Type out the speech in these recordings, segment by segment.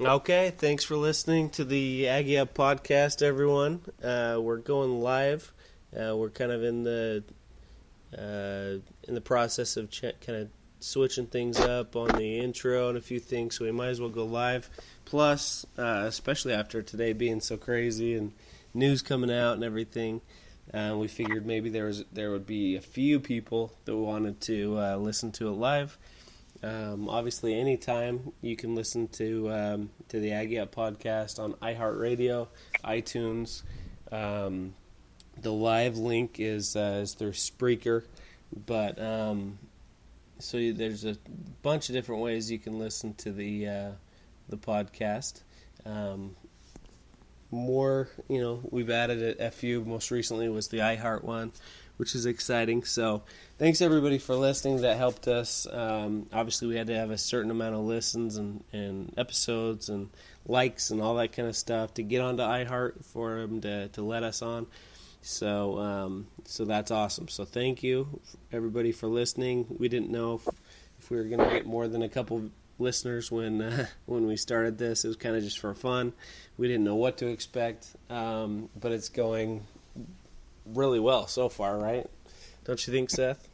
Okay, thanks for listening to the Aggie Up podcast, everyone. We're going live. We're kind of in the process of kind of switching things up on the intro and a few things, so we might as well go live. Plus, especially after today being so crazy and news coming out and everything, we figured maybe there would be a few people that wanted to listen to it live. Obviously, anytime you can listen to the Aggie Up podcast on iHeartRadio, iTunes. The live link is through Spreaker, but there's a bunch of different ways you can listen to the podcast. We've added a few. Most recently was the iHeart one, which is exciting. So thanks everybody for listening. That helped us. Obviously, we had to have a certain amount of listens and episodes and likes and all that kind of stuff to get onto iHeart for them to let us on. So that's awesome. So thank you everybody for listening. We didn't know if we were going to get more than a couple listeners when we started this. It was kind of just for fun. We didn't know what to expect, but it's going really well so far, right? Don't you think, Seth?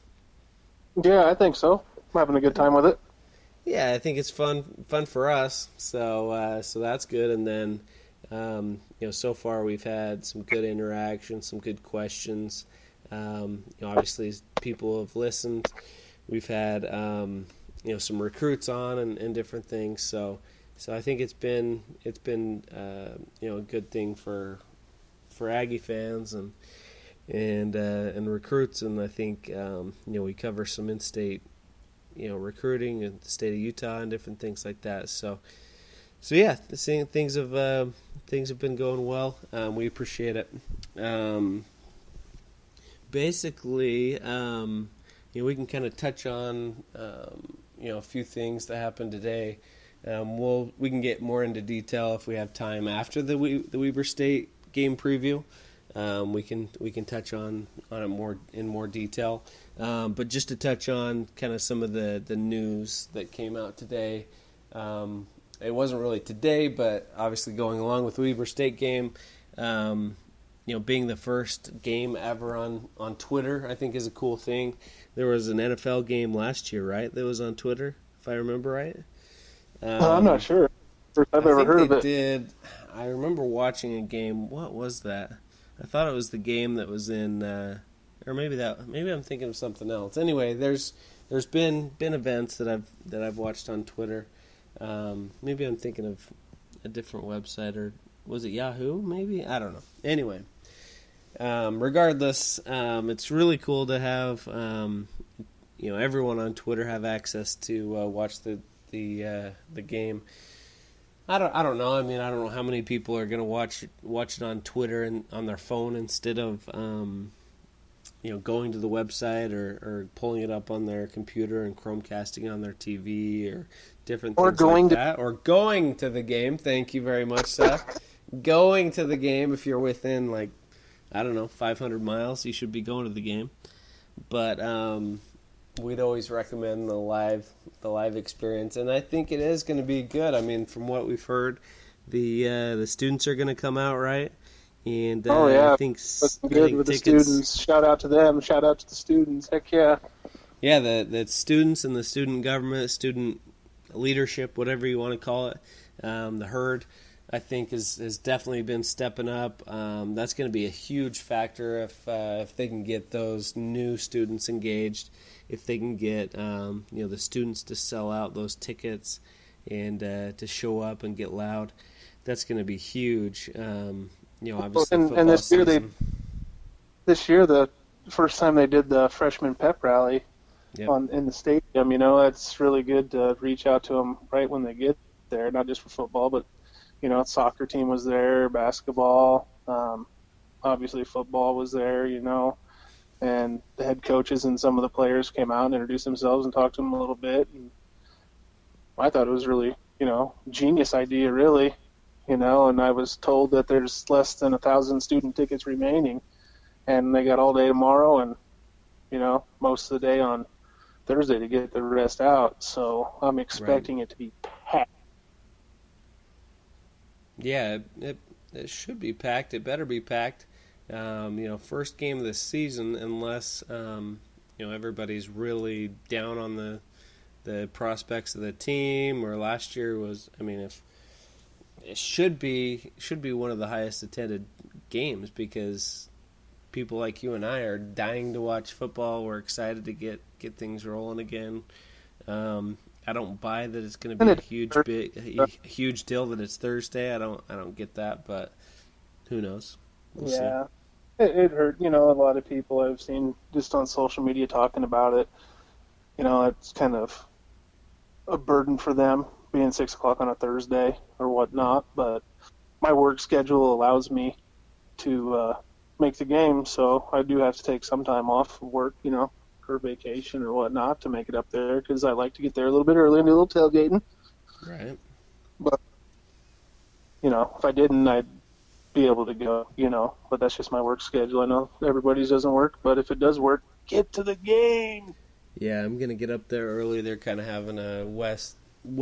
Yeah, I think so. I'm having a good time with it. Yeah, I think it's fun for us. So that's good. And then so far we've had some good interaction, some good questions. Obviously people have listened. We've had some recruits on and different things. So I think it's been a good thing for Aggie fans and recruits, and I think we cover some in-state recruiting in the state of Utah and different things like that. So yeah, things have been going well. We appreciate it. Basically, we can kind of touch on a few things that happened today. We can get more into detail if we have time after the Weber State game preview. We can touch on it in more detail. But just to touch on kind of some of the news that came out today. It wasn't really today, but obviously going along with the Weber State game, being the first game ever on Twitter, I think is a cool thing. There was an NFL game last year, right, that was on Twitter, if I remember right? I'm not sure. First I've ever heard of it. Did. I remember watching a game. What was that? I thought it was the game that was in, or maybe I'm thinking of something else. Anyway, there's been events that I've watched on Twitter. Maybe I'm thinking of a different website, or was it Yahoo? Maybe, I don't know. Anyway, regardless, it's really cool to have everyone on Twitter have access to watch the game. I don't know. I mean, I don't know how many people are going to watch it on Twitter and on their phone instead of going to the website or pulling it up on their computer and Chromecasting it on their TV or different things like that. Or going to the game. Thank you very much, Seth. Going to the game, if you're within 500 miles, you should be going to the game. But we'd always recommend the live experience, and I think it is going to be good. I mean, from what we've heard, the students are going to come out, right? And I think good with tickets, the students. Shout out to them. Shout out to the students. Heck yeah. Yeah, the students and the student government, student leadership, whatever you want to call it, the herd, I think has definitely been stepping up. That's going to be a huge factor if they can get those new students engaged, if they can get the students to sell out those tickets and to show up and get loud. That's going to be huge. Obviously, and this year the first time they did the freshman pep rally. Yep. In the stadium, it's really good to reach out to them right when they get there, not just for football, but soccer team was there, basketball, obviously football was there, and the head coaches and some of the players came out and introduced themselves and talked to them a little bit. And I thought it was really, genius idea, really, and I was told that there's less than 1,000 student tickets remaining, and they got all day tomorrow and, most of the day on Thursday to get the rest out. So I'm expecting it to be packed. Yeah, it should be packed. It better be packed. First game of the season, unless everybody's really down on the prospects of the team. Or last year was, if it should be one of the highest attended games because people like you and I are dying to watch football. We're excited to get things rolling again. I don't buy that it's going to be a huge deal that it's Thursday. I don't get that, but who knows? We'll see. It hurt. A lot of people I've seen just on social media talking about it. It's kind of a burden for them being 6 o'clock on a Thursday or whatnot. But my work schedule allows me to make the game, so I do have to take some time off of work, for vacation or whatnot to make it up there because I like to get there a little bit early and do a little tailgating. Right. But, if I didn't, I'd be able to go, but that's just my work schedule. I know everybody's doesn't work, but if it does work, get to the game. Yeah, I'm going to get up there early. They're kind of having a West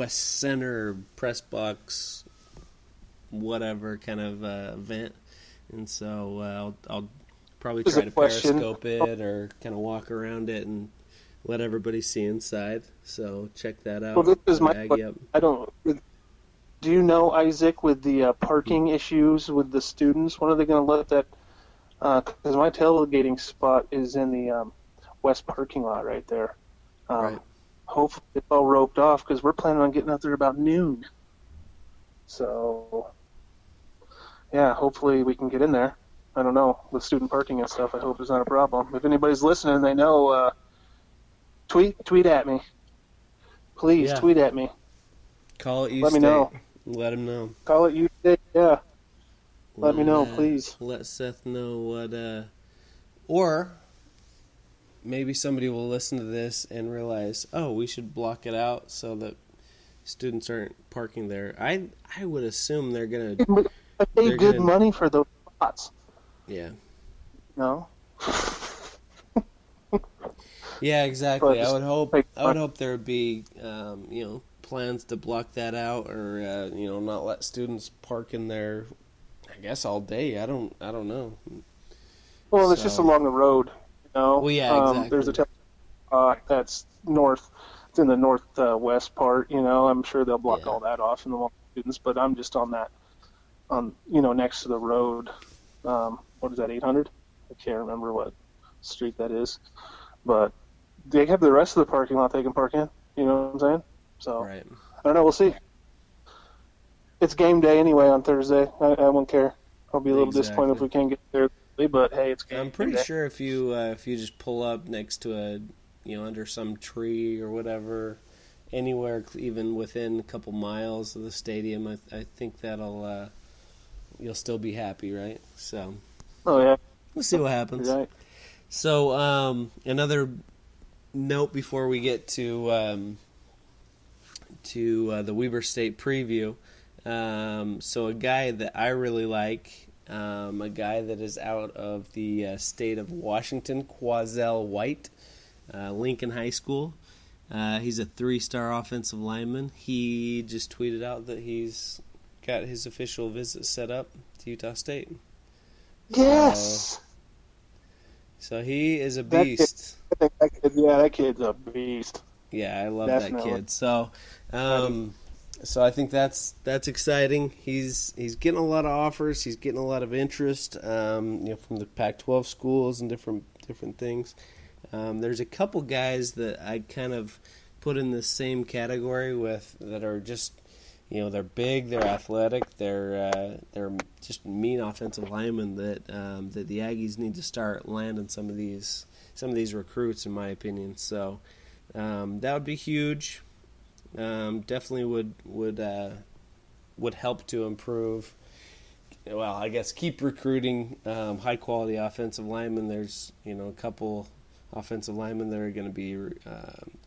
Center press box, whatever kind of event. And so I'll probably try to periscope it or kind of walk around it and let everybody see inside. So check that out. Well, this is my question. Do you know, Isaac, with the parking issues with the students, when are they going to let that? Because my tailgating spot is in the west parking lot right there. Right. Hopefully it's all roped off because we're planning on getting out there about noon. So, yeah, hopefully we can get in there. I don't know, with student parking and stuff, I hope it's not a problem. If anybody's listening, they know, tweet at me. Please, tweet at me. Call it U Let me know. Let him know. Call it U State, yeah. Let me know, please. Let Seth know what, or maybe somebody will listen to this and realize, oh, we should block it out so that students aren't parking there. I would assume they're going to... I pay good money for those spots. Yeah. No? Yeah, exactly. I would hope there would be, plans to block that out or, not let students park in there, I guess, all day. I don't know. Well, it's just along the road, Well, yeah, exactly. There's a that's north. It's in the northwest part, I'm sure they'll block all that off in the students, but I'm just on that, next to the road. What is that, 800? I can't remember what street that is. But they have the rest of the parking lot they can park in, you know what I'm saying? So, right. I don't know, we'll see. It's game day anyway on Thursday. I won't care. I'll be a little disappointed if we can't get there, but hey, it's game day. I'm pretty sure if you just pull up next to under some tree or whatever, anywhere even within a couple miles of the stadium, I think that'll you'll still be happy, right? So, oh yeah, we'll see what happens. Right. So, another note before we get to the Weber State preview. So, a guy that I really like, a guy that is out of the state of Washington, Quazell White, Lincoln High School. He's a 3-star offensive lineman. He just tweeted out that he's got his official visit set up to Utah State. Yes! So he is a beast. That kid's a beast. Yeah, I love that kid. So, so I think that's exciting. He's getting a lot of offers. He's getting a lot of interest, from the Pac-12 schools and different things. There's a couple guys that I kind of put in the same category with that are just, they're big, they're athletic, they're just mean offensive linemen that the Aggies need to start landing some of these recruits, in my opinion. So that would be huge. Definitely would help to improve. Well, I guess keep recruiting high quality offensive linemen. There's a couple offensive linemen that are going to be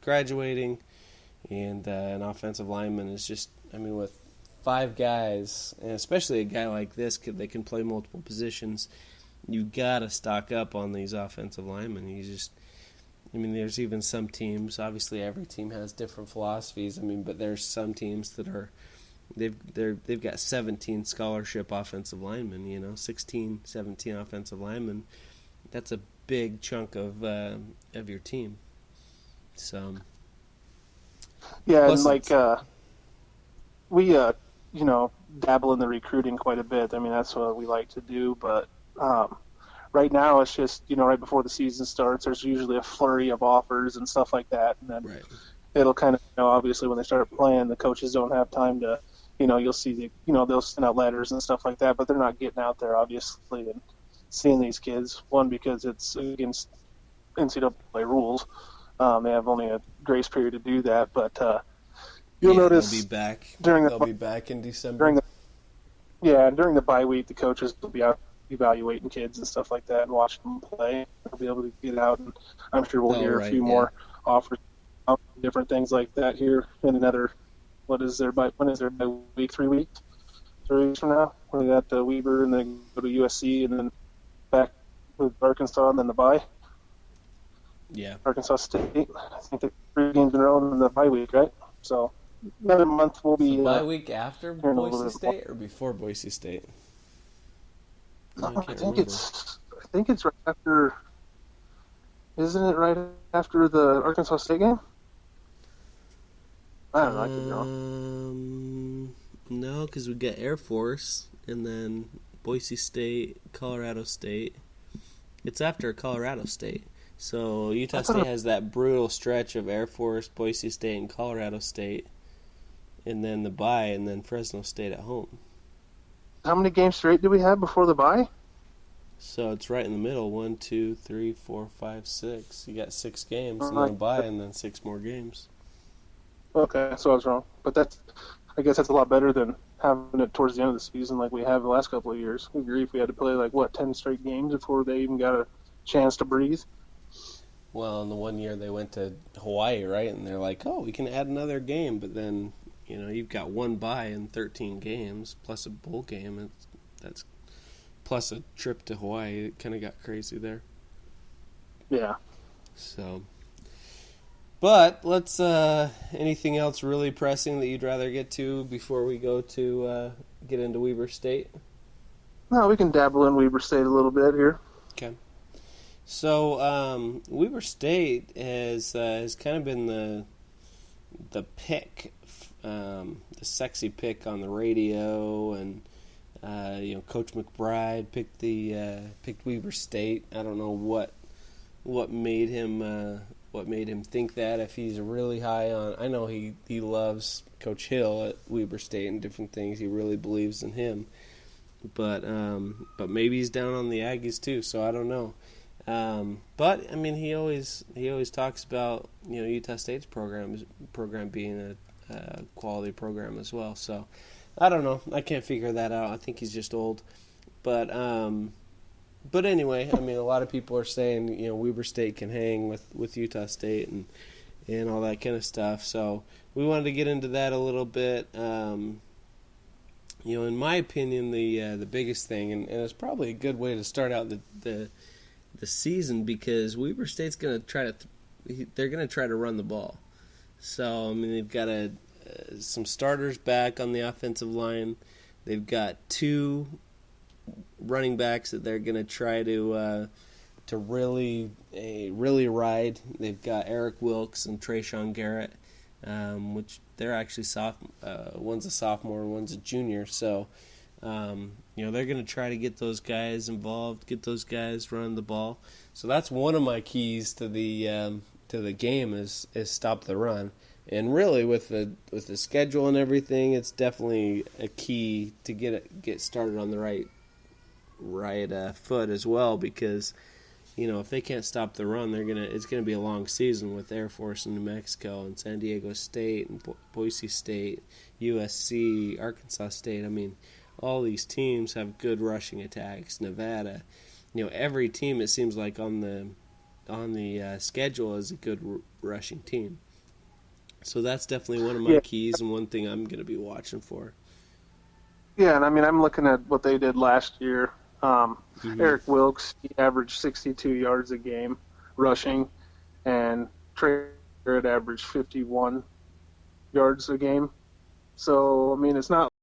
graduating, and an offensive lineman is just, with 5 guys, and especially a guy like this, they can play multiple positions. You got to stock up on these offensive linemen. There's even some teams. Obviously, every team has different philosophies. But there's some teams that are they've got 17 scholarship offensive linemen. 16, 17 offensive linemen. That's a big chunk of your team. So yeah, and like we dabble in the recruiting quite a bit. I mean, that's what we like to do, but right now it's just right before the season starts, there's usually a flurry of offers and stuff like that, and then it'll kind of obviously when they start playing, the coaches don't have time to you'll see they'll send out letters and stuff like that, but they're not getting out there obviously and seeing these kids. One, because it's against NCAA rules. They have only a grace period to do that, but you'll notice they'll be back. They'll be back in December. During the bye week, the coaches will be out evaluating kids and stuff like that and watching them play. They'll be able to get out, and I'm sure we'll hear a few more offers, different things like that here in another. When is their bye week? 3 weeks? 3 weeks from now, we got Weber, and then go to USC, and then back with Arkansas, and then the bye. Yeah. Arkansas State. I think the 3 games in a row in the bye week, right? So another month will be. Bye week after Boise State or before Boise State? I think it's right after. Isn't it right after the Arkansas State game? I don't know. I could be wrong. No, because we got Air Force and then Boise State, Colorado State. It's after Colorado State. So Utah State has that brutal stretch of Air Force, Boise State, and Colorado State, and then the bye, and then Fresno State at home. How many games straight do we have before the bye? So it's right in the middle. 1, 2, 3, 4, 5, 6. You got 6 games, and then a bye, and then 6 more games. Okay, so I was wrong. But I guess that's a lot better than having it towards the end of the season like we have the last couple of years. We agree if we had to play 10 straight games before they even got a chance to breathe. Well, in the one year they went to Hawaii, right? And they're like, oh, we can add another game. But then, you've got one bye in 13 games, plus a bowl game. That's plus a trip to Hawaii. It kind of got crazy there. Yeah. So, but let's, anything else really pressing that you'd rather get to before we go to get into Weber State? No, we can dabble in Weber State a little bit here. Okay. So Weber State has kind of been the pick, the sexy pick on the radio, and Coach McBride picked Weber State. I don't know what made him think that. If he's really high on, I know he loves Coach Hill at Weber State and different things. He really believes in him, but maybe he's down on the Aggies too. So I don't know. But I mean, he always talks about Utah State's program being a quality program as well. So I don't know. I can't figure that out. I think he's just old. But anyway, I mean, a lot of people are saying Weber State can hang with Utah State and all that kind of stuff. So we wanted to get into that a little bit. In my opinion, the biggest thing, and it's probably a good way to start out the season, because Weber State's going to try to run the ball. So I mean, they've got some starters back on the offensive line. They've got 2 running backs that they're going to try to really ride. They've got Eric Wilkes and Trayshawn Garrett, which they're actually one's a sophomore and one's a junior. So they're going to try to get those guys involved, get those guys running the ball. So that's one of my keys to the game is stop the run. And really, with the schedule and everything, it's definitely a key to get started on the right foot as well. Because if they can't stop the run, it's gonna be a long season with Air Force in New Mexico and San Diego State and Boise State, USC, Arkansas State. I mean, all these teams have good rushing attacks. Nevada, every team it seems like on the schedule is a good rushing team. So that's definitely one of my keys and one thing I'm going to be watching for. Yeah, and I mean, I'm looking at what they did last year. Eric Wilkes, he averaged 62 yards a game rushing, and Trey Garrett averaged 51 yards a game So I mean, it's not